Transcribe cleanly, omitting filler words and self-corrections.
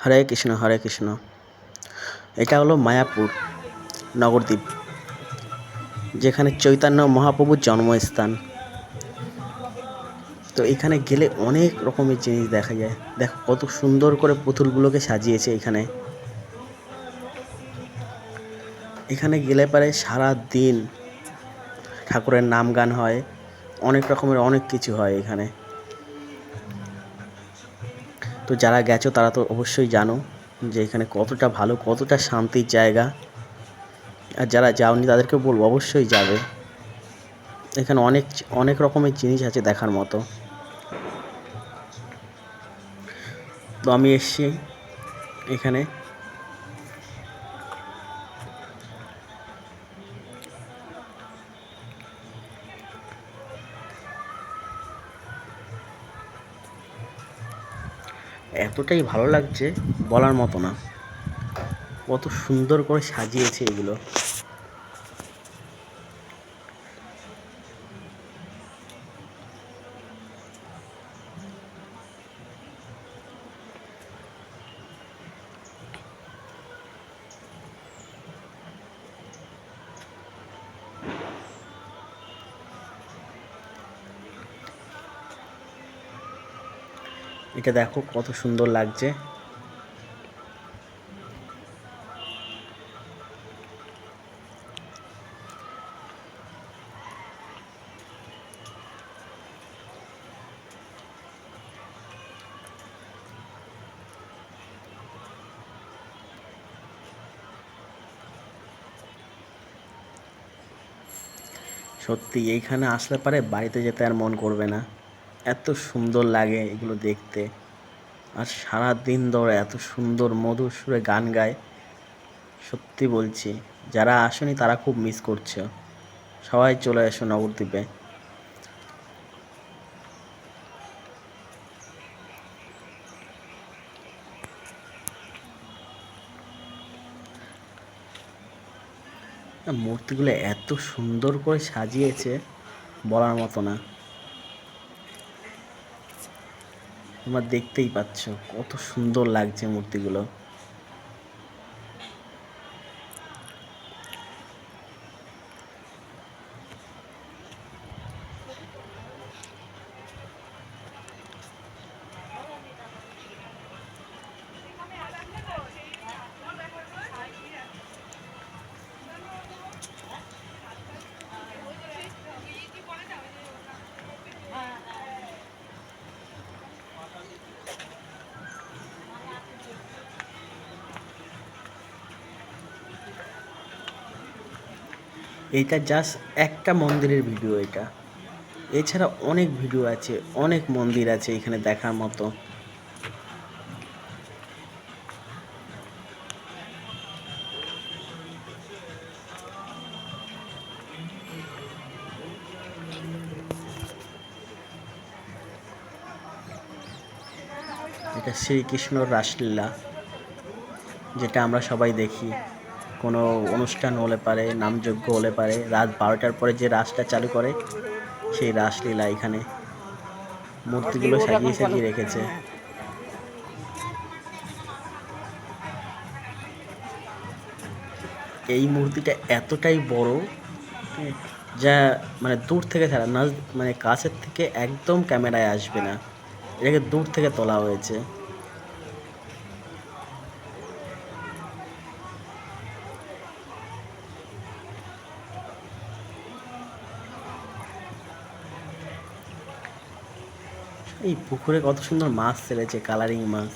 হরে কৃষ্ণ হরে কৃষ্ণ। এটা হলো মায়াপুর নবদ্বীপ, যেখানে চৈতন্য মহাপ্রভুর জন্মস্থান। তো এখানে গেলে অনেক রকমের জিনিস দেখা যায়। দেখো কত সুন্দর করে পুতুলগুলোকে সাজিয়েছে এখানে। এখানে গেলে পারে সারা দিন ঠাকুরের নাম গান হয়, অনেক রকমের অনেক কিছু হয় এখানে। তো যারা গেছো তারা তো অবশ্যই জানো যে এখানে কতটা ভালো, কতটা শান্তির জায়গা। আর যারা যাওনি তাদেরকে বলবো অবশ্যই যাবে। এখানে অনেক অনেক রকমের জিনিস আছে দেখার মতো। তো আমি এসছি এখানে। এতটাই ভালো লাগছে বলার মতো না, কত সুন্দর করে সাজিয়েছে এগুলো। এটা দেখো কত সুন্দর লাগছে। সত্যি এইখানে আসলে পারে বাড়িতে যেতে আর মন করবে না, এত সুন্দর লাগে এগুলো দেখতে। আর সারা দিন ধরে এত সুন্দর মধুর সুরে গান গায়। সত্যি বলছি, যারা আসেনি তারা খুব মিস করছে। সবাই চলে এসো নবদ্বীপে। মূর্তিগুলো এত সুন্দর করে সাজিয়েছে বলার মতো না। তোমরা দেখতেই পাচ্ছ কত সুন্দর লাগছে মূর্তিগুলো। এইটা জাস্ট একটা মন্দিরের ভিডিও এটা। এছাড়া অনেক ভিডিও আছে, অনেক মন্দির আছে এখানে দেখার মতো। এটা শ্রীকৃষ্ণর রাসলীলা, যেটা আমরা সবাই দেখি। কোনো অনুষ্ঠান হলে পারে, নামযজ্ঞ হলে পারে, রাত 12টার পরে যে রাসটা চালু করে সেই রাসলীলা এখানে মূর্তিগুলো সাজিয়ে সাজিয়ে রেখেছে। এই মূর্তিটা এতটাই বড়, যা মানে দূর থেকে ছাড়া না, মানে কাছের থেকে একদম ক্যামেরায় আসবে না। এটাকে দূর থেকে তোলা হয়েছে। এই পুকুরে কত সুন্দর মাছ ছেড়েছে, কালারিং মাছ।